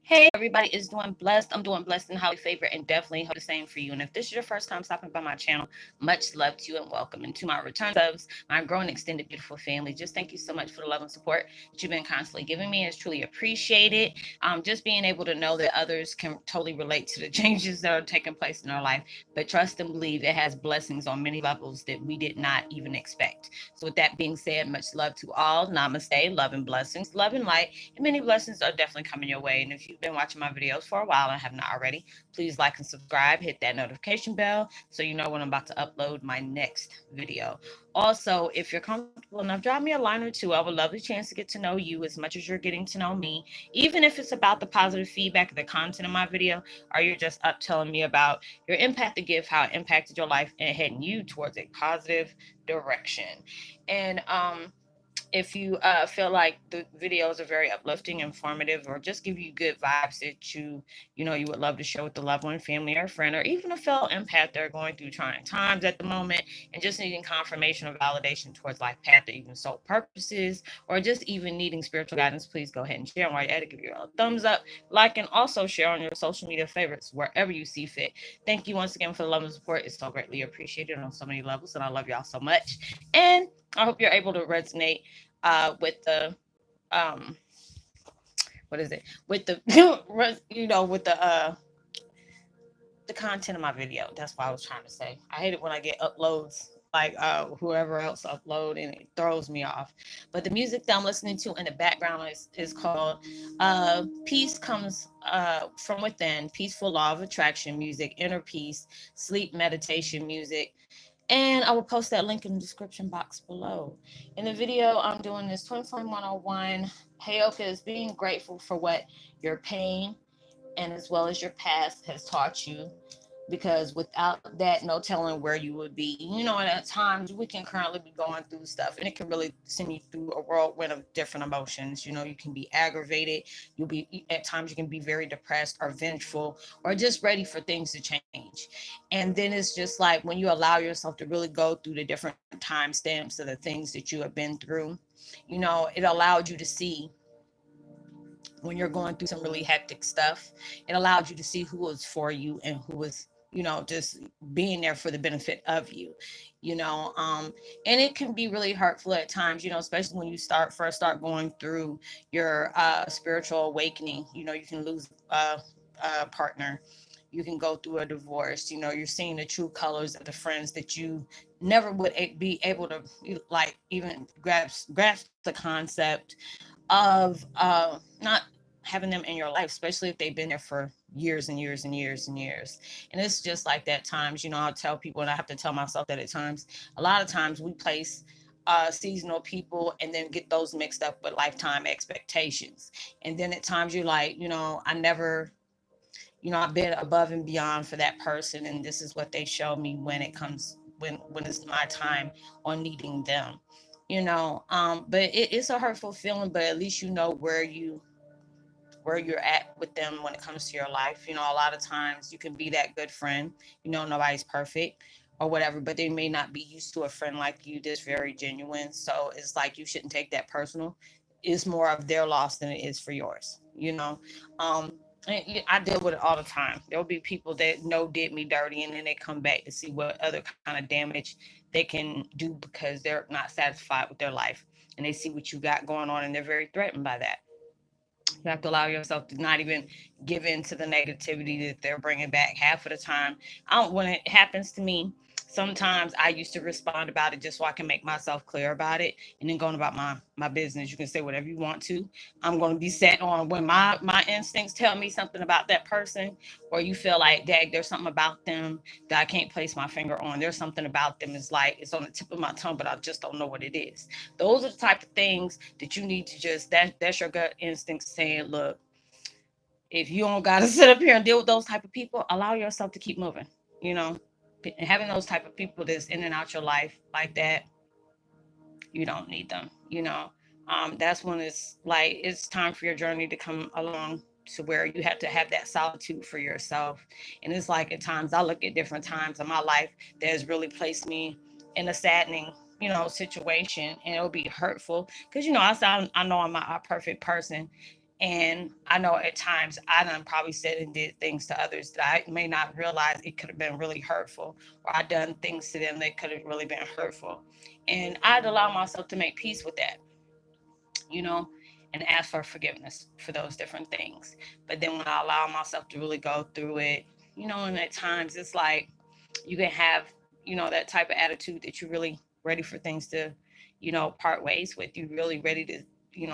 Hey, everybody is doing blessed. I'm doing blessed and highly favored, and definitely hope the same for you. And if this is your first time stopping by my channel, much love to you and welcome. And to my return subs, my growing, extended, beautiful family, just thank you so much for the love and support that you've been constantly giving me. It's truly appreciated. Just being able to know that others can totally relate to the changes that are taking place in our life, but trust and believe it has blessings on many levels that we did not even expect. So, with that being said, much love to all. Namaste, love and blessings, love and light, and many blessings are definitely coming your way. And if you've been watching my videos for a while and have not already, please like and subscribe, hit that notification bell so you know when I'm about to upload my next video. Also, if you're comfortable enough, drop me a line or two. I would love the chance to get to know you as much as you're getting to know me, even if it's about the positive feedback of the content of my video, or you're just up telling me about your impact to give, how it impacted your life, and heading you towards a positive direction. And if you feel like the videos are very uplifting, informative, or just give you good vibes that you would love to share with the loved one, family, or friend, or even a fellow empath that are going through trying times at the moment and just needing confirmation or validation towards life path or even soul purposes, or just even needing spiritual guidance, please go ahead and share. And while you're at it, give you a thumbs up, like, and also share on your social media favorites wherever you see fit. Thank you once again for the love and support. It's so greatly appreciated on so many levels, and I love y'all so much. And I hope you're able to resonate with the um what is it with the with the content of my video. That's what I was trying to say. I hate it when I get uploads like whoever else upload and it throws me off. But the music that I'm listening to in the background is called Peace Comes from Within, Peaceful Law of Attraction music, inner peace, sleep meditation music. And I will post that link in the description box below. In the video I'm doing this 24-101. Heyoka is being grateful for what your pain and as well as your past has taught you, because without that, no telling where you would be. And at times we can currently be going through stuff, and it can really send you through a whirlwind of different emotions. You can be aggravated, you'll be at times, you can be very depressed or vengeful or just ready for things to change. And then it's just like when you allow yourself to really go through the different timestamps of the things that you have been through, it allowed you to see when you're going through some really hectic stuff. It allowed you to see who was for you and who was, just being there for the benefit of you, you know. And it can be really hurtful at times, especially when you first start going through your spiritual awakening. You can lose a partner, you can go through a divorce. You're seeing the true colors of the friends that you never would be able to like even grasp the concept of not having them in your life, especially if they've been there for years and years and years and years. And it's just like that times, I'll tell people, and I have to tell myself that at times, a lot of times we place seasonal people and then get those mixed up with lifetime expectations. And then at times you're like, I never, I've been above and beyond for that person, and this is what they show me when it comes when it's my time on needing them. But it's a hurtful feeling, but at least you know where you're at with them when it comes to your life. A lot of times you can be that good friend. Nobody's perfect or whatever, but they may not be used to a friend like you that's very genuine. So it's like you shouldn't take that personal. It's more of their loss than it is for yours. And I deal with it all the time. There'll be people that know did me dirty, and then they come back to see what other kind of damage they can do because they're not satisfied with their life, and they see what you got going on, and they're very threatened by that. You have to allow yourself to not even give in to the negativity that they're bringing back. Half of the time, I don't. When it happens to me, sometimes I used to respond about it just so I can make myself clear about it, and then going about my business. You can say whatever you want to. I'm going to be set on when my instincts tell me something about that person, or you feel like, dag, there's something about them that I can't place my finger on. There's something about them. It's like it's on the tip of my tongue, but I just don't know what it is. Those are the type of things that you need to just that's your gut instinct saying, look, if you don't gotta sit up here and deal with those type of people, allow yourself to keep moving. You know, having those type of people that's in and out your life like that, you don't need them. That's when it's like it's time for your journey to come along to where you have to have that solitude for yourself. And it's like at times I look at different times in my life that has really placed me in a saddening, situation, and it'll be hurtful because I know I'm not a perfect person, And I know at times I done probably said and did things to others that I may not realize it could have been really hurtful, or I done things to them that could have really been hurtful. And I'd allow myself to make peace with that, you know, and ask for forgiveness for those different things. But then when I allow myself to really go through it, and at times it's like you can have, that type of attitude that you're really ready for things to, part ways with. You really ready to,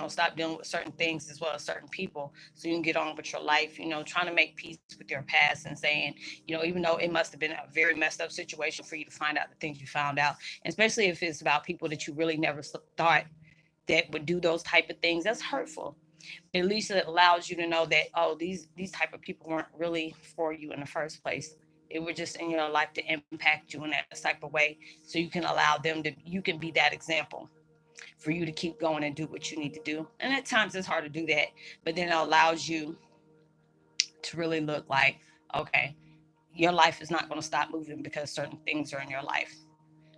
stop dealing with certain things as well as certain people so you can get on with your life, trying to make peace with your past and saying, even though it must have been a very messed up situation for you to find out the things you found out, and especially if it's about people that you really never thought that would do those type of things, that's hurtful. At least it allows you to know that, oh, these type of people weren't really for you in the first place. They were just in your life to impact you in that type of way, so you can allow them to, you can be that example for you to keep going and do what you need to do. And at times it's hard to do that, but then it allows you to really look like, okay, your life is not going to stop moving because certain things are in your life.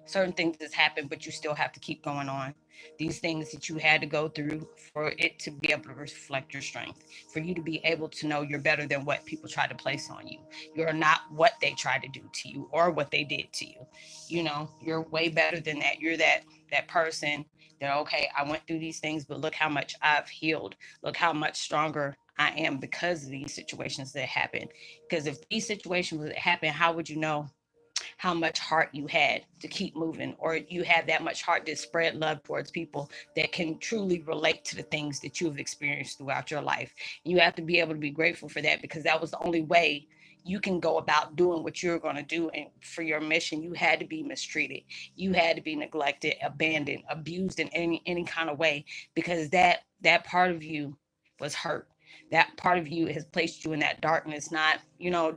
Certain things has happened, but you still have to keep going on. These things that you had to go through for it to be able to reflect your strength, for you to be able to know you're better than what people tried to place on you. You're not what they tried to do to you or what they did to you. You're way better than that. You're that person that, okay, I went through these things, but look how much I've healed. Look how much stronger I am because of these situations that happened. Because if these situations would happen, how would you know how much heart you had to keep moving, or you had that much heart to spread love towards people that can truly relate to the things that you've experienced throughout your life. You have to be able to be grateful for that, because that was the only way you can go about doing what you're going to do. And for your mission, you had to be mistreated, you had to be neglected, abandoned, abused in any kind of way, because that part of you was hurt. That part of you has placed you in that darkness. Not,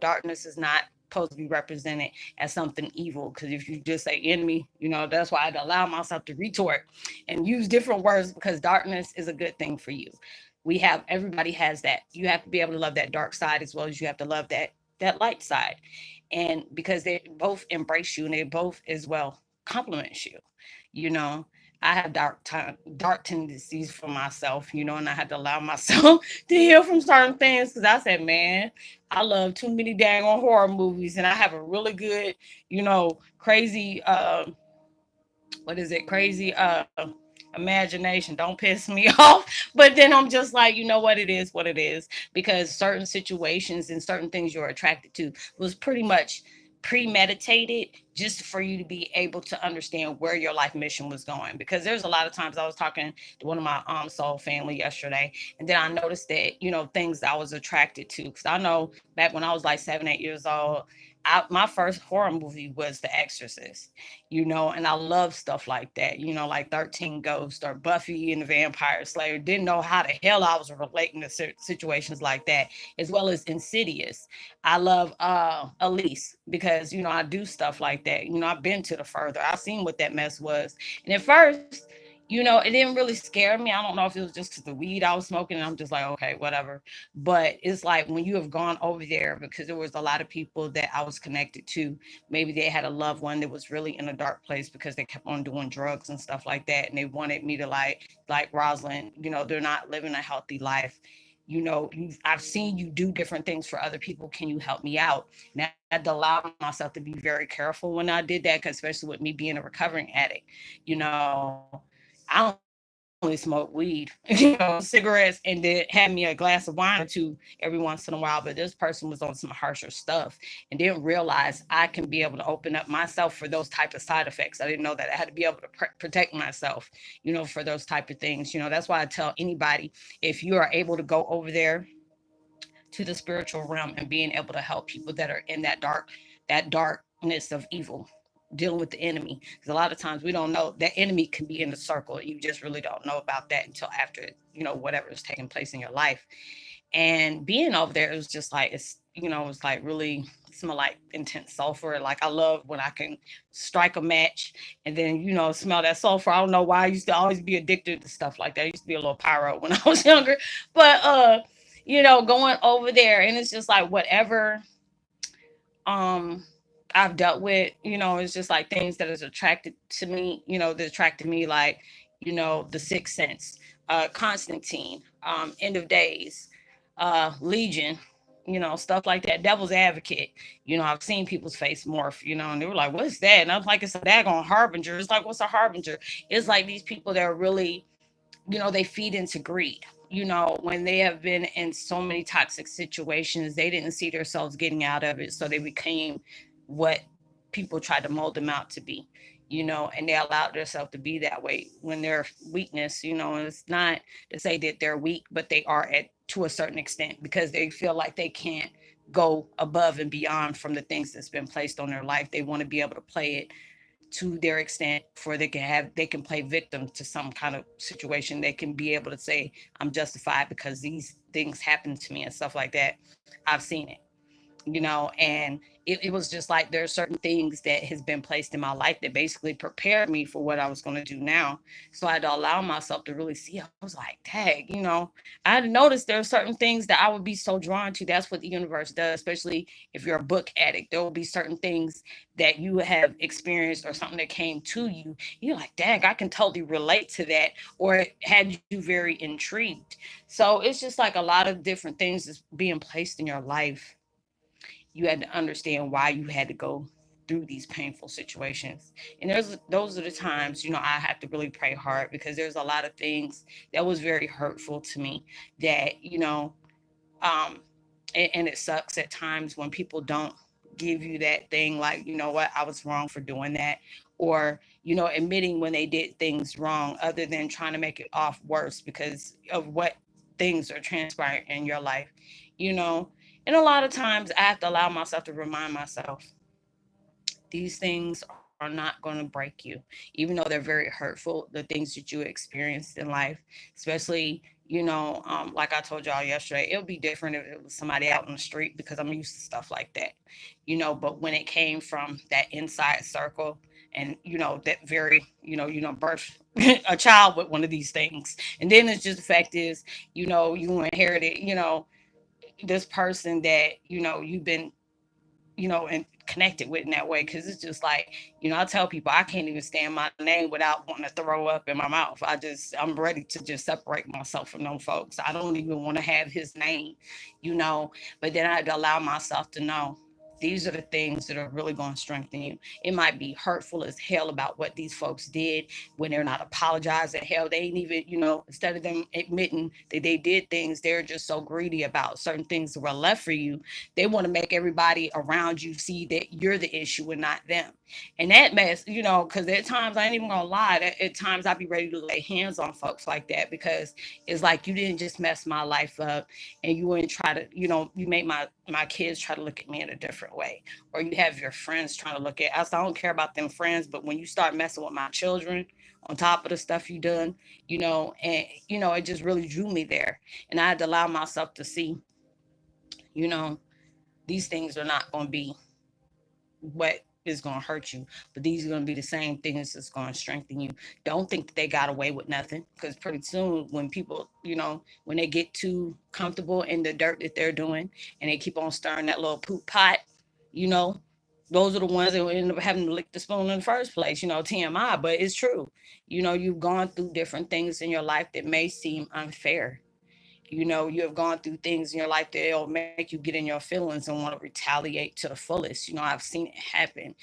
darkness is not supposed to be represented as something evil. Because if you just say enemy, that's why I'd allow myself to retort and use different words, because darkness is a good thing for you. Everybody has that. You have to be able to love that dark side as well as you have to love that light side. And because they both embrace you and they both as well complement you, you know. I have dark tendencies for myself, and I had to allow myself to heal from certain things, because I said, man, I love too many dang on horror movies, and I have a really good, crazy, what is it, crazy imagination. Don't piss me off. But then I'm just like, what it is, because certain situations and certain things you're attracted to was pretty much premeditated just for you to be able to understand where your life mission was going. Because there's a lot of times I was talking to one of my soul family yesterday, and then I noticed that, things I was attracted to, because I know back when I was like 7, 8 years old, my first horror movie was The Exorcist, and I love stuff like that, like 13 Ghosts or Buffy and the Vampire Slayer. Didn't know how the hell I was relating to situations like that, as well as Insidious. I love Elise, because, I do stuff like that. I've been to the further. I've seen what that mess was. And at first, it didn't really scare me. I don't know if it was just because the weed I was smoking, and I'm just like, okay, whatever. But it's like when you have gone over there, because there was a lot of people that I was connected to. Maybe they had a loved one that was really in a dark place because they kept on doing drugs and stuff like that, and they wanted me to like Roslynn. They're not living a healthy life. I've seen you do different things for other people. Can you help me out? And I had to allow myself to be very careful when I did that, 'cause especially with me being a recovering addict. I only smoke weed, cigarettes, and then had me a glass of wine or two every once in a while. But this person was on some harsher stuff and didn't realize I can be able to open up myself for those type of side effects. I didn't know that I had to be able to protect myself, for those type of things. That's why I tell anybody, if you are able to go over there to the spiritual realm and being able to help people that are in that darkness of evil, dealing with the enemy. Because a lot of times we don't know that enemy can be in the circle. You just really don't know about that until after, whatever is taking place in your life. And being over there, it was just like, it's like really smell like intense sulfur. Like, I love when I can strike a match and then, smell that sulfur. I don't know why I used to always be addicted to stuff like that. I used to be a little pyro when I was younger. But going over there, and it's just like whatever um I've dealt with, it's just like things that is attracted to me, that attracted me, like, The Sixth Sense, Constantine, End of Days, Legion, stuff like that. Devil's Advocate. I've seen people's face morph, and they were like, "What's that?" And I'm like, "It's a daggone harbinger." It's like, "What's a harbinger?" It's like these people that are really, they feed into greed. When they have been in so many toxic situations, they didn't see themselves getting out of it. So they became what people tried to mold them out to be, and they allowed themselves to be that way when their weakness, and it's not to say that they're weak, but they are at to a certain extent because they feel like they can't go above and beyond from the things that's been placed on their life. They want to be able to play it to their extent for they can play victim to some kind of situation. They can be able to say, I'm justified because these things happened to me and stuff like that. I've seen it, and it was just like there are certain things that has been placed in my life that basically prepared me for what I was going to do now. So I had to allow myself to really see. I was like, dang, I had noticed there are certain things that I would be so drawn to. That's what the universe does, especially if you're a book addict. There will be certain things that you have experienced or something that came to you. You're like, dang, I can totally relate to that, or it had you very intrigued. So it's just like a lot of different things that's being placed in your life. You had to understand why you had to go through these painful situations. And those are the times, I have to really pray hard because there's a lot of things that was very hurtful to me that, um and it sucks at times when people don't give you that thing like, you know what, I was wrong for doing that, or admitting when they did things wrong other than trying to make it off worse because of what things are transpiring in your life, you know and a lot of times I have to allow myself to remind myself these things are not going to break you, even though they're very hurtful. The things that you experienced in life, especially, like I told y'all yesterday, it would be different if it was somebody out in the street because I'm used to stuff like that, But when it came from that inside circle, and that very, birth a child with one of these things, and then it's just the fact is, you inherited, this person that you've been and connected with in that way. Cause it's just like, I tell people I can't even stand my name without wanting to throw up in my mouth. I'm ready to just separate myself from them folks. I don't even want to have his name, you know, but then I had to allow myself to know these are the things that are really going to strengthen you. It might be hurtful as hell about what these folks did when they're not apologizing. Hell, they ain't even, instead of them admitting that they did things, they're just so greedy about certain things that were left for you. They want to make everybody around you see that you're the issue and not them. And that mess, because at times I ain't even gonna lie, at times I'd be ready to lay hands on folks like that because it's like you didn't just mess my life up and you wouldn't try to, you make my kids try to look at me in a different way. Or you have your friends trying to look at us. I don't care about them friends, but when you start messing with my children on top of the stuff you done, and it just really drew me there. And I had to allow myself to see, you know, these things are not going to be what is going to hurt you, but these are going to be the same things that's going to strengthen you. Don't think that they got away with nothing because pretty soon, when people, when they get too comfortable in the dirt that they're doing and they keep on stirring that little poop pot, you know, those are the ones that will end up having to lick the spoon in the first place, TMI, but it's true. You've gone through different things in your life that may seem unfair. You have gone through things in your life that'll make you get in your feelings and want to retaliate to the fullest. I've seen it happen.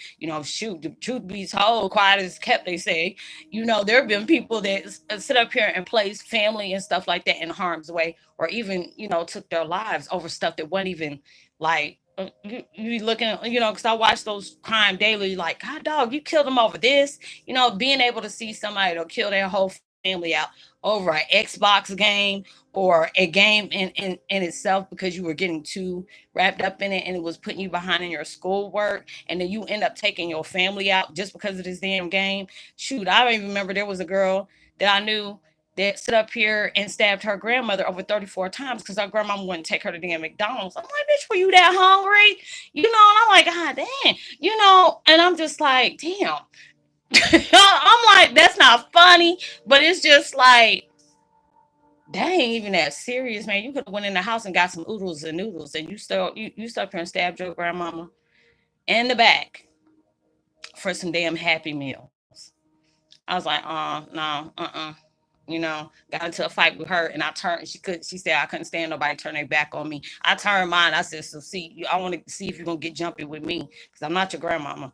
Shoot, the truth be told, quiet is kept, they say. There have been people that sit up here and place family and stuff like that in harm's way, or even, took their lives over stuff that wasn't even like, you be looking, because I watch those crime daily, like, God, dog, you killed them over this. Being able to see somebody that'll kill their whole family out over an Xbox game or a game in itself because you were getting too wrapped up in it and it was putting you behind in your schoolwork, and then you end up taking your family out just because of this damn game. Shoot, I don't even remember there was a girl that I knew that stood up here and stabbed her grandmother over 34 times because her grandmama wouldn't take her to damn McDonald's. I'm like, bitch, were you that hungry? And I'm like, God damn, and I'm just like, damn. I'm like, that's not funny, but it's just like, that ain't even that serious, man. You could have went in the house and got some oodles and noodles, and you stuck here and stabbed your grandmama in the back for some damn Happy Meals. I was like, no, got into a fight with her and I turned, she said I couldn't stand nobody turn their back on me. I turned mine. I said, so see, I want to see if you're going to get jumpy with me because I'm not your grandmama.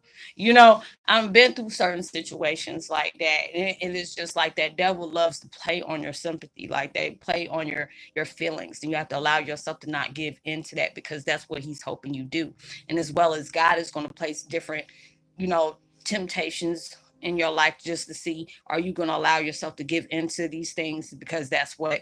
I've been through certain situations like that. And it's just like that devil loves to play on your sympathy. Like they play on your feelings. And you have to allow yourself to not give into that because that's what he's hoping you do. And as well as God is going to place different, you know, temptations in your life just to see, are you going to allow yourself to give into these things because that's what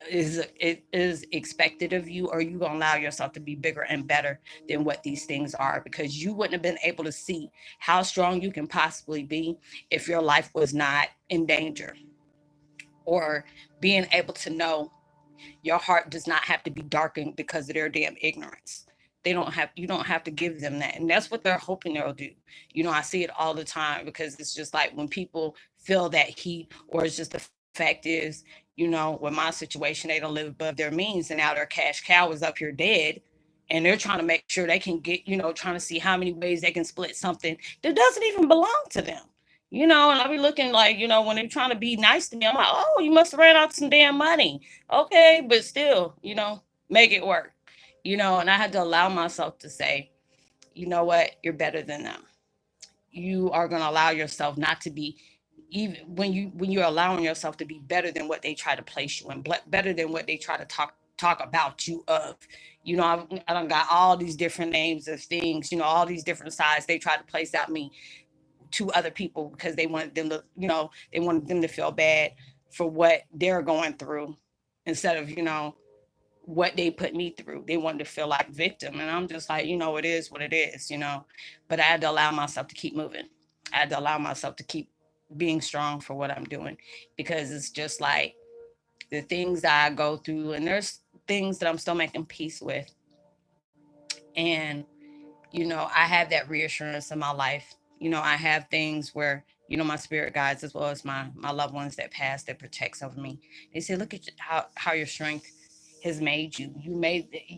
is expected of you, or are you going to allow yourself to be bigger and better than what these things are, because you wouldn't have been able to see how strong you can possibly be if your life was not in danger, or being able to know your heart does not have to be darkened because of their damn ignorance. You don't have to give them that. And that's what they're hoping they'll do. I see it all the time because it's just like when people feel that heat, or it's just the fact is, with my situation, they don't live above their means and now their cash cow is up here dead, and they're trying to make sure they can get, trying to see how many ways they can split something that doesn't even belong to them. And I'll be looking like, when they're trying to be nice to me, I'm like, oh, you must have ran out some damn money. Okay, but still, make it work. And I had to allow myself to say, you know what, you're better than them. You are going to allow yourself not to be, even when you're allowing yourself to be better than what they try to place you in, better than what they try to talk about you of. I done got all these different names of things, all these different sides they try to place out me to other people because they wanted them to, they wanted them to feel bad for what they're going through instead of, what they put me through. They wanted to feel like victim. And I'm just like, it is what it is. But I had to allow myself to keep moving. I had to allow myself to keep being strong for what I'm doing, because it's just like the things that I go through, and there's things that I'm still making peace with. And I have that reassurance in my life. I have things where, my spirit guides, as well as my loved ones that pass, that protects over me. They say, look at how your strength has made you.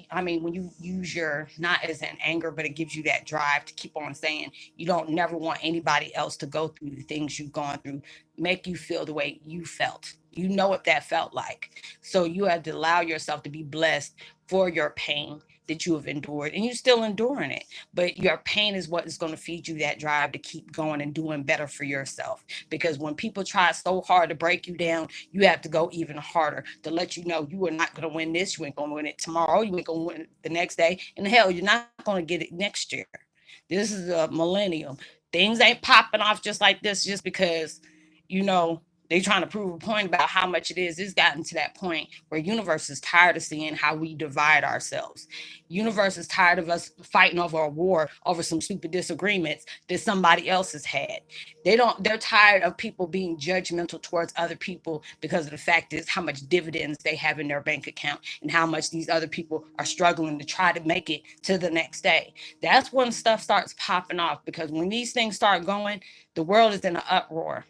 I mean, when you use your, not as an anger, but it gives you that drive to keep on saying, you don't never want anybody else to go through the things you've gone through, make you feel the way you felt. You know what that felt like. So you have to allow yourself to be blessed for your pain that you have endured, and you're still enduring it, but your pain is what is going to feed you that drive to keep going and doing better for yourself. Because when people try so hard to break you down, you have to go even harder to let you know you are not going to win this, you ain't going to win it tomorrow, you ain't going to win it the next day, and hell, you're not going to get it next year. This is a millennium. Things ain't popping off just like this just because, you know they trying to prove a point about how much it is. It's gotten to that point where universe is tired of seeing how we divide ourselves. Universe is tired of us fighting over a war over some stupid disagreements that somebody else has had. They're tired of people being judgmental towards other people because of the fact is how much dividends they have in their bank account and how much these other people are struggling to try to make it to the next day. That's when stuff starts popping off, because when these things start going, the world is in an uproar,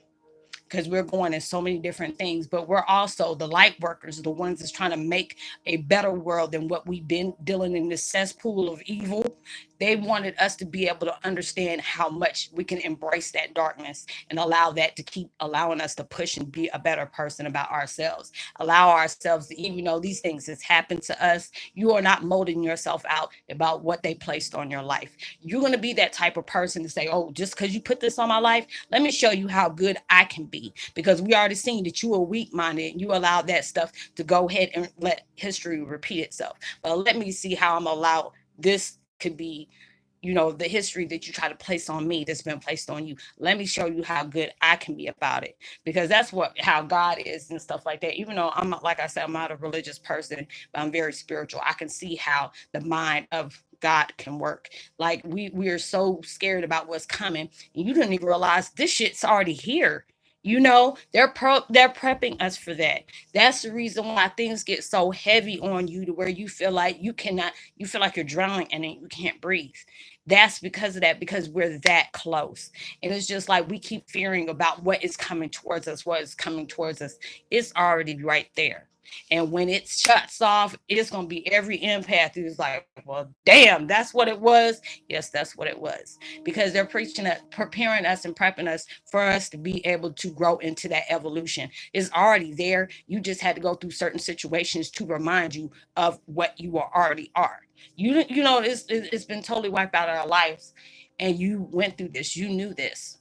because we're going in so many different things, but we're also the light workers, the ones that's trying to make a better world than what we've been dealing in this cesspool of evil. They wanted us to be able to understand how much we can embrace that darkness and allow that to keep allowing us to push and be a better person about ourselves. Allow ourselves to, even though these things has happened to us, you are not molding yourself out about what they placed on your life. You're going to be that type of person to say, oh, just because you put this on my life, let me show you how good I can be. Because we already seen that you are weak minded and you allowed that stuff to go ahead and let history repeat itself. But let me see how I'm allowed this could be, the history that you try to place on me that's been placed on you. Let me show you how good I can be about it. Because that's how God is and stuff like that. Even though I'm not, like I said, I'm not a religious person, but I'm very spiritual. I can see how the mind of God can work. Like we are so scared about what's coming, and you didn't even realize this shit's already here. They're prepping us for that. That's the reason why things get so heavy on you, to where you feel like you feel like you're drowning and you can't breathe. That's because of that, because we're that close. And it's just like we keep fearing about what is coming towards us, what is coming towards us. It's already right there. And when it shuts off, it's going to be every empath who's like, well, damn, that's what it was. Yes, that's what it was. Because they're preaching it, preparing us and prepping us for us to be able to grow into that evolution. It's already there. You just had to go through certain situations to remind you of what you already are. You know, it's been totally wiped out of our lives. And you went through this. You knew this,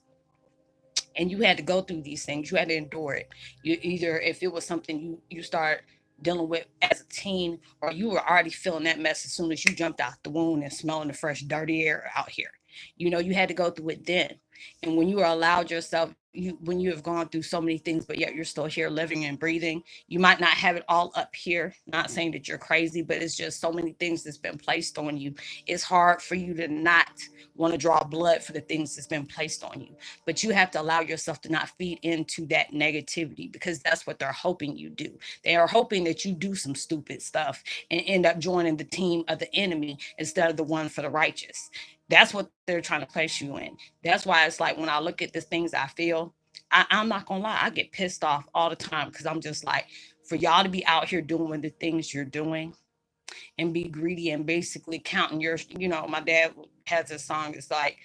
and you had to go through these things. You had to endure it. You either, if it was something you start dealing with as a teen, or you were already feeling that mess as soon as you jumped out the womb and smelling the fresh dirty air out here. You know, you had to go through it then. And when you are allowed yourself, when you have gone through so many things, but yet you're still here living and breathing, you might not have it all up here. Not saying that you're crazy, but it's just so many things that's been placed on you. It's hard for you to not want to draw blood for the things that's been placed on you. But you have to allow yourself to not feed into that negativity, because that's what they're hoping you do. They are hoping that you do some stupid stuff and end up joining the team of the enemy instead of the one for the righteous. That's what they're trying to place you in. That's why it's like when I look at the things I feel, I'm not gonna lie, I get pissed off all the time, because I'm just like, for y'all to be out here doing the things you're doing and be greedy and basically counting your, my dad has a song. It's like,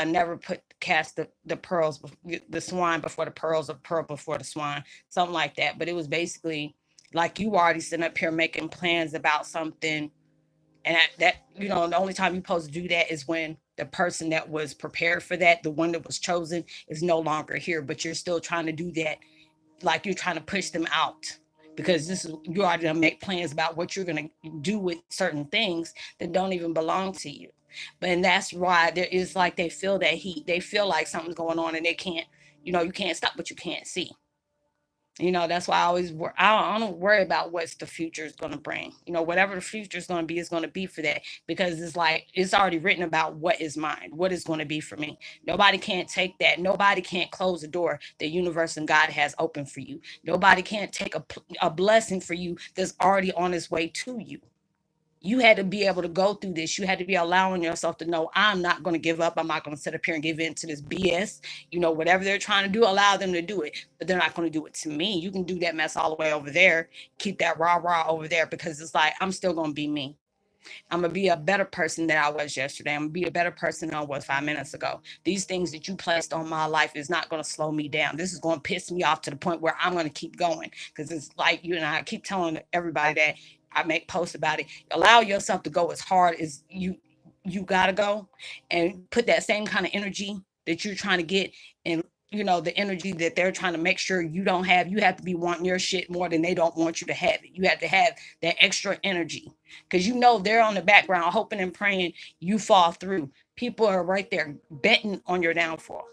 never put cast the pearls, the swine before the pearls, or pearl before the swine, something like that. But it was basically like you already sitting up here making plans about something, and the only time you're supposed to do that is when the person that was prepared for that, the one that was chosen, is no longer here. But you're still trying to do that, like you're trying to push them out, because this is, you already gonna make plans about what you're gonna do with certain things that don't even belong to you. But and that's why there is, like, they feel that heat, they feel like something's going on, and they can't, you can't stop what you can't see. That's why I always I don't worry about what's the future is going to bring. Whatever the future is going to be is going to be for that, because it's like it's already written about what is mine, what is going to be for me. Nobody can't take that. Nobody can't close the door the universe and God has open for you. Nobody can't take a blessing for you that's already on its way to you. You had to be able to go through this. You had to be allowing yourself to know, I'm not going to give up. I'm not going to sit up here and give in to this BS. Whatever they're trying to do, allow them to do it. But they're not going to do it to me. You can do that mess all the way over there. Keep that rah rah over there, because it's like, I'm still going to be me. I'm going to be a better person than I was yesterday. I'm going to be a better person than I was 5 minutes ago. These things that you placed on my life is not going to slow me down. This is going to piss me off to the point where I'm going to keep going. Because it's like, I keep telling everybody that I make posts about it. Allow yourself to go as hard as you got to go, and put that same kind of energy that you're trying to get, and the energy that they're trying to make sure you don't have. You have to be wanting your shit more than they don't want you to have it. You have to have that extra energy, because they're on the background hoping and praying you fall through. People are right there betting on your downfall,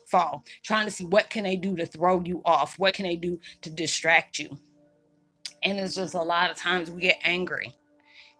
trying to see what can they do to throw you off, what can they do to distract you. And it's just a lot of times we get angry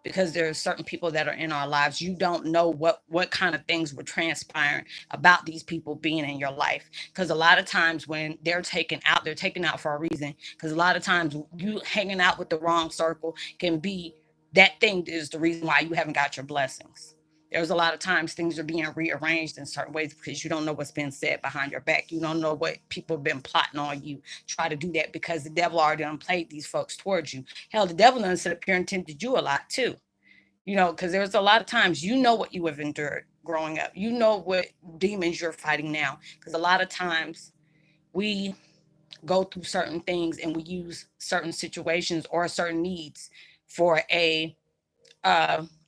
because there are certain people that are in our lives. You don't know what kind of things were transpiring about these people being in your life, because a lot of times when they're taken out for a reason, because a lot of times you hanging out with the wrong circle can be that thing is the reason why you haven't got your blessings. There's a lot of times things are being rearranged in certain ways because you don't know what's been said behind your back. You don't know what people have been plotting on you. Try to do that because the devil already done played these folks towards you. Hell, the devil done sit up here and tempted you a lot too. Because there's a lot of times what you have endured growing up. You know what demons you're fighting now. Because a lot of times we go through certain things and we use certain situations or certain needs for a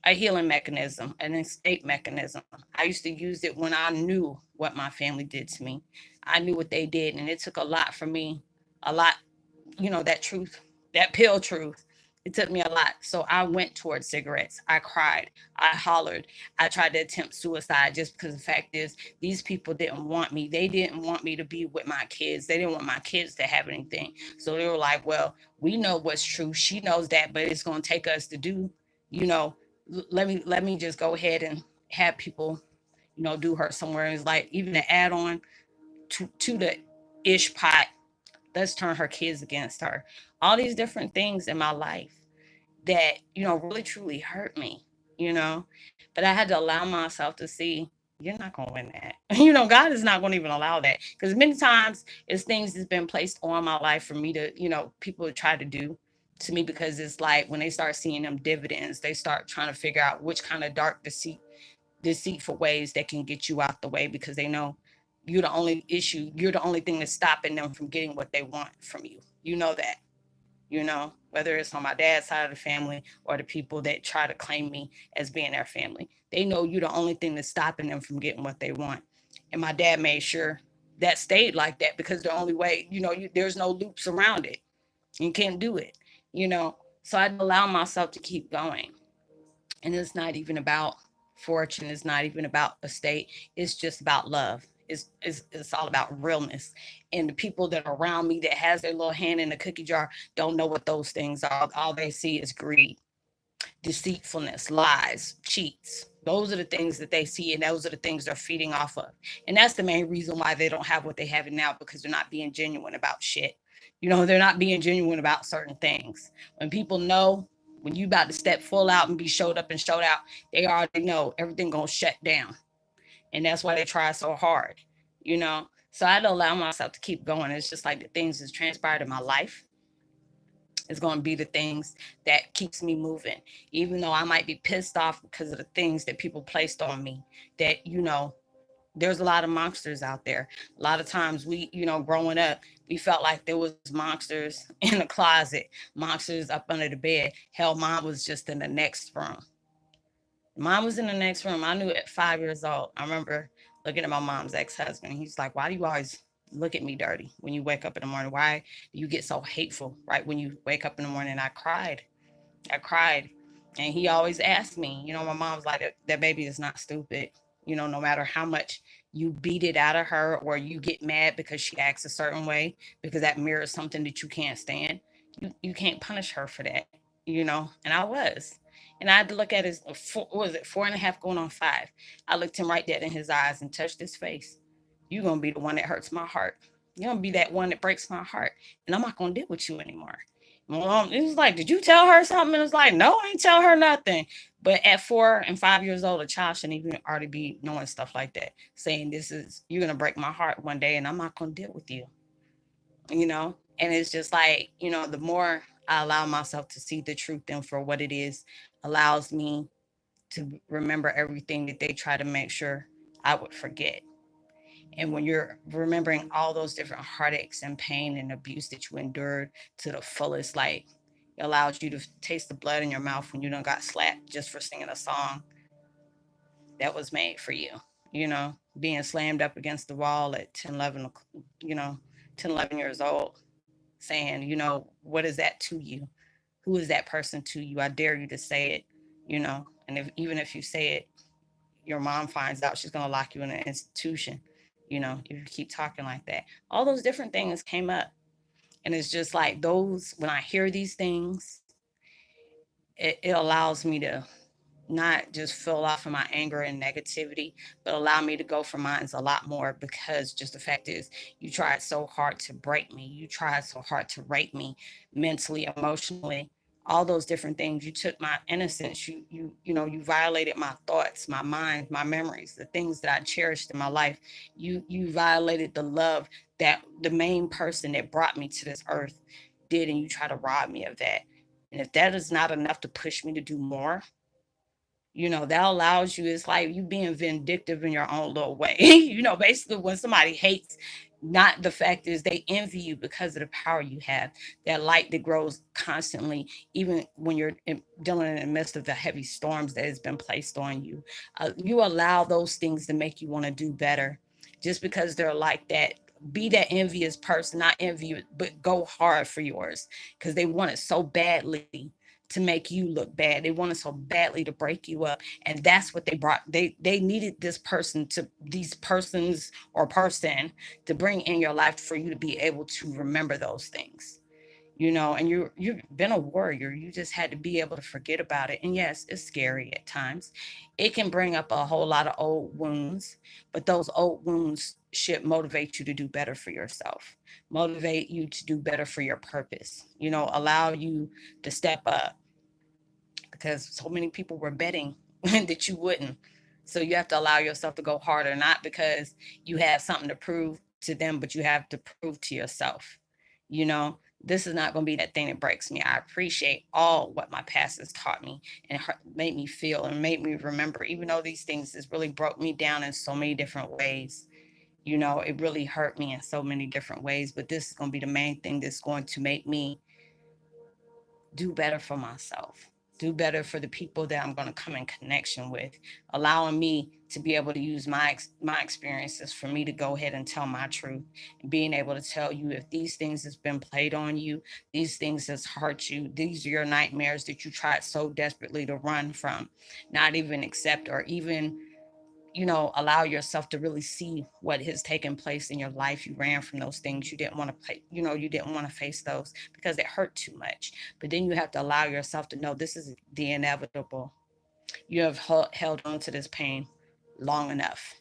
healing mechanism, an escape mechanism. I used to use it when I knew what my family did to me. I knew what they did, and it took a lot for me, a lot, that truth, that pill truth. It took me a lot. So I went towards cigarettes. I cried. I hollered. I tried to attempt suicide just because the fact is, these people didn't want me. They didn't want me to be with my kids. They didn't want my kids to have anything. So they were like, well, we know what's true. She knows that, but it's going to take us to do, you know, let me just go ahead and have people, do her somewhere. It's like even an add on to the ish pot. Let's turn her kids against her. All these different things in my life that, really truly hurt me, you know. But I had to allow myself to see, you're not going to win that. God is not going to even allow that. Because many times it's things that's been placed on my life for me to, people try to do. to me, because it's like when they start seeing them dividends, they start trying to figure out which kind of dark deceitful ways that can get you out the way, because they know you're the only issue. You're the only thing that's stopping them from getting what they want from you. You know that. Whether it's on my dad's side of the family or the people that try to claim me as being their family. They know you're the only thing that's stopping them from getting what they want. And my dad made sure that stayed like that, because the only way, there's no loops around it. You can't do it, you know. So I allow myself to keep going. And it's not even about fortune, it's not even about estate, it's just about love. It's all about realness. And the people that are around me that has their little hand in the cookie jar don't know what those things are. All they see is greed, deceitfulness, lies, cheats. Those are the things that they see, and those are the things they're feeding off of. And that's the main reason why they don't have what they have now, because they're not being genuine about shit. They're not being genuine about certain things. When people know, when you about to step full out and be showed up and showed out, they already know everything gonna shut down. And that's why they try so hard. So I had to allow myself to keep going. It's just like the things that's transpired in my life is going to be the things that keeps me moving, even though I might be pissed off because of the things that people placed on me. That there's a lot of monsters out there. A lot of times we, growing up, we felt like there was monsters in the closet, monsters up under the bed. Hell, mine was just in the next room. Mine was in the next room. I knew at 5 years old. I remember looking at my mom's ex-husband. He's like, "Why do you always look at me dirty when you wake up in the morning? Why do you get so hateful right when you wake up in the morning?" I cried. I cried. And he always asked me, my mom's like, that baby is not stupid. No matter how much you beat it out of her or you get mad because she acts a certain way, because that mirrors something that you can't stand, you can't punish her for that. And I was. And I had to look at his, what was it, 4.5 going on 5. I looked him right dead in his eyes and touched his face. You're going to be the one that hurts my heart. You're going to be that one that breaks my heart. And I'm not going to deal with you anymore. Mom, it was like, "Did you tell her something?" And it was like, "No, I ain't tell her nothing." But at 4 and 5 years old, a child shouldn't even already be knowing stuff like that. Saying, you're going to break my heart one day and I'm not going to deal with you. And it's just like, the more I allow myself to see the truth in for what it is, allows me to remember everything that they try to make sure I would forget. And when you're remembering all those different heartaches and pain and abuse that you endured to the fullest, like, it allows you to taste the blood in your mouth when you done got slapped just for singing a song that was made for you. Being slammed up against the wall at 10, 11, 10, 11 years old, saying, what is that to you? Who is that person to you? I dare you to say it. And even if you say it, your mom finds out, she's going to lock you in an institution, if you keep talking like that. All those different things came up. And it's just like when I hear these things, it allows me to not just fill off of my anger and negativity, but allow me to go for mines a lot more, because just the fact is, you tried so hard to break me. You tried so hard to rape me mentally, emotionally, all those different things. You took my innocence. You violated my thoughts, my mind, my memories, the things that I cherished in my life. You violated the love that the main person that brought me to this earth did, and you try to rob me of that. And if that is not enough to push me to do more, that allows you, it's like you being vindictive in your own little way. Basically, when somebody hates, not the fact is they envy you because of the power you have, that light that grows constantly, even when you're dealing in the midst of the heavy storms that has been placed on you. You allow those things to make you want to do better just because they're like that. Be that envious person, not envy you, but go hard for yours, because they want it so badly to make you look bad. They wanted so badly to break you up. And that's what they brought. They needed these persons or person to bring in your life for you to be able to remember those things. And you've been a warrior. You just had to be able to forget about it. And yes, it's scary at times. It can bring up a whole lot of old wounds, but those old wounds should motivate you to do better for yourself, motivate you to do better for your purpose, allow you to step up, because so many people were betting that you wouldn't. So you have to allow yourself to go harder, not because you have something to prove to them, but you have to prove to yourself, This is not going to be that thing that breaks me. I appreciate all what my past has taught me and made me feel and made me remember, even though these things has really broke me down in so many different ways. It really hurt me in so many different ways, but this is going to be the main thing that's going to make me do better for myself, do better for the people that I'm going to come in connection with, allowing me to be able to use my experiences for me to go ahead and tell my truth, and being able to tell you if these things has been played on you, these things has hurt you, these are your nightmares that you tried so desperately to run from, not even accept or even allow yourself to really see what has taken place in your life. You ran from those things. You didn't want to play, you didn't want to face those because it hurt too much. But then you have to allow yourself to know this is the inevitable. You have held on to this pain long enough.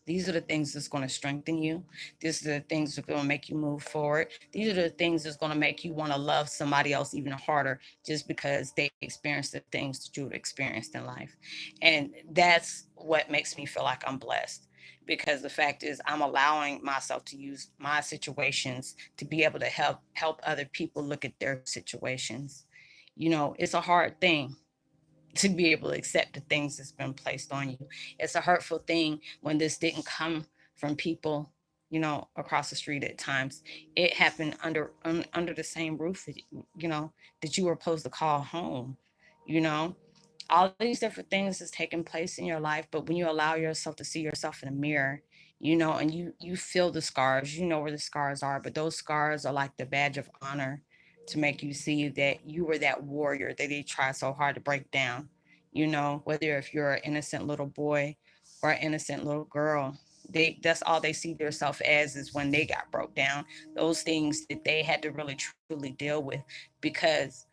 These are the things that's going to strengthen you. These are the things that are going to make you move forward. These are the things that's going to make you want to love somebody else even harder just because they experienced the things that you've experienced in life. And that's what makes me feel like I'm blessed, because the fact is I'm allowing myself to use my situations to be able to help other people look at their situations. It's a hard thing to be able to accept the things that's been placed on you. It's a hurtful thing when this didn't come from people, across the street at times. It happened under the same roof that, that you were supposed to call home, you know. All these different things is taking place in your life, but when you allow yourself to see yourself in the mirror, and you feel the scars, you know where the scars are, but those scars are like the badge of honor to make you see that you were that warrior that they tried so hard to break down. Whether if you're an innocent little boy or an innocent little girl, that's all they see themselves as is when they got broke down. Those things that they had to really truly deal with, because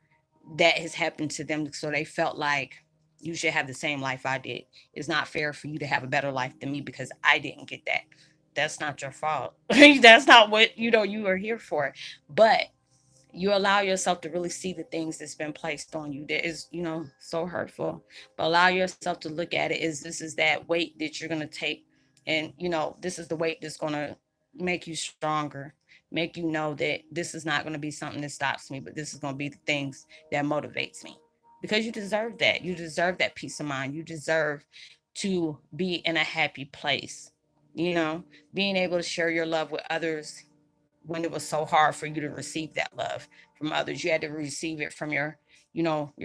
that has happened to them. So they felt like you should have the same life I did. It's not fair for you to have a better life than me because I didn't get that. That's not your fault. That's not what you are here for. But you allow yourself to really see the things that's been placed on you that is, so hurtful. But allow yourself to look at it as this is that weight that you're going to take. And, this is the weight that's going to make you stronger, make you know that this is not going to be something that stops me, but this is going to be the things that motivates me. Because you deserve that. You deserve that peace of mind. You deserve to be in a happy place. Being able to share your love with others when it was so hard for you to receive that love from others. You had to receive it from your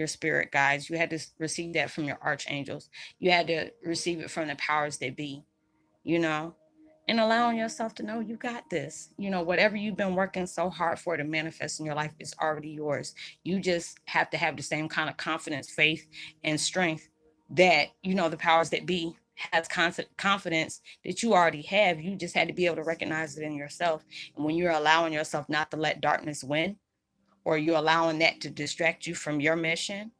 spirit guides. You had to receive that from your archangels. You had to receive it from the powers that be, you know, and allowing yourself to know you got this. Whatever you've been working so hard for to manifest in your life is already yours. You just have to have the same kind of confidence, faith, and strength that, the powers that be has confidence that you already have. You just had to be able to recognize it in yourself. And when you're allowing yourself not to let darkness win, or you're allowing that to distract you from your mission,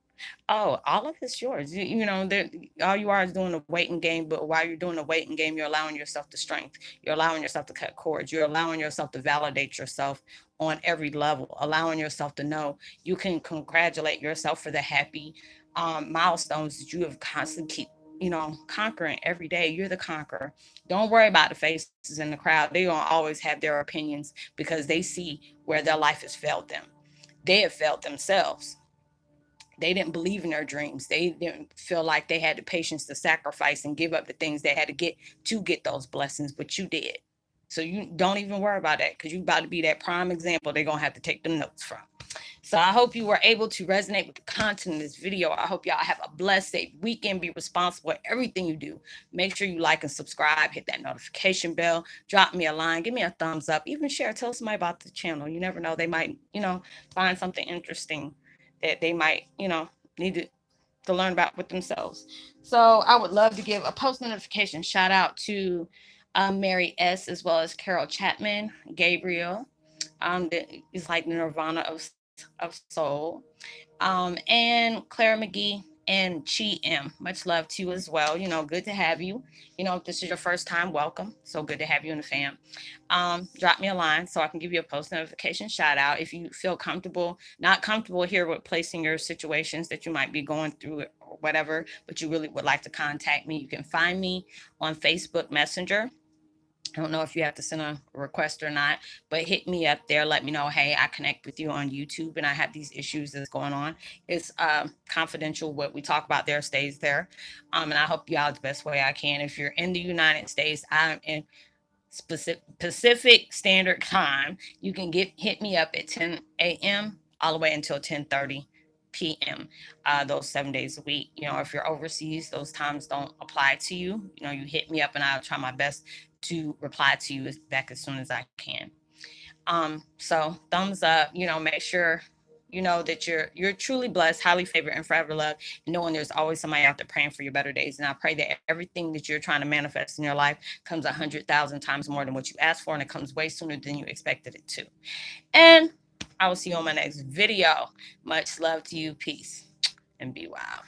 oh, all of it's yours. All you are is doing a waiting game. But while you're doing a waiting game, you're allowing yourself to strength. You're allowing yourself to cut cords. You're allowing yourself to validate yourself on every level. Allowing yourself to know you can congratulate yourself for the happy milestones that you have constantly keep conquering every day. You're the conqueror. Don't worry about the faces in the crowd. They gonna always have their opinions because they see where their life has failed them. They have failed themselves. They didn't believe in their dreams. They didn't feel like they had the patience to sacrifice and give up the things they had to get those blessings, but you did. So you don't even worry about that, because you're about to be that prime example they're going to have to take them notes from. So I hope you were able to resonate with the content of this video. I hope y'all have a blessed, safe weekend. Be responsible for everything you do. Make sure you like and subscribe. Hit that notification bell. Drop me a line. Give me a thumbs up. Even share. Tell somebody about the channel. You never know. They might, find something interesting that they might, need to learn about with themselves. So I would love to give a post notification shout out to Mary S. as well as Carol Chapman, Gabriel. That is like the Nirvana of soul. And Clara McGee and Chi M. Much love to you as well. Good to have you. If this is your first time, welcome. So good to have you in the fam. Drop me a line so I can give you a post notification shout out. If you feel not comfortable here with placing your situations that you might be going through or whatever, but you really would like to contact me, you can find me on Facebook Messenger I don't know if you have to send a request or not, but hit me up there. Let me know, hey, I connect with you on YouTube and I have these issues that's going on. It's confidential. What we talk about there stays there. And I help you out the best way I can. If you're in the United States, I'm in specific Pacific Standard Time. You can get hit me up at 10 a.m. all the way until 10:30 p.m. Those 7 days a week. You know, if you're overseas, those times don't apply to you. You know, you hit me up and I'll try my best to reply to you back as soon as I can. So thumbs up. You know, make sure you know that you're truly blessed, highly favored, and forever loved, knowing there's always somebody out there praying for your better days. And I pray that everything that you're trying to manifest in your life comes 100,000 times more than what you asked for, and it comes way sooner than you expected it to. And I will see you on my next video. Much love to you. Peace and be wild.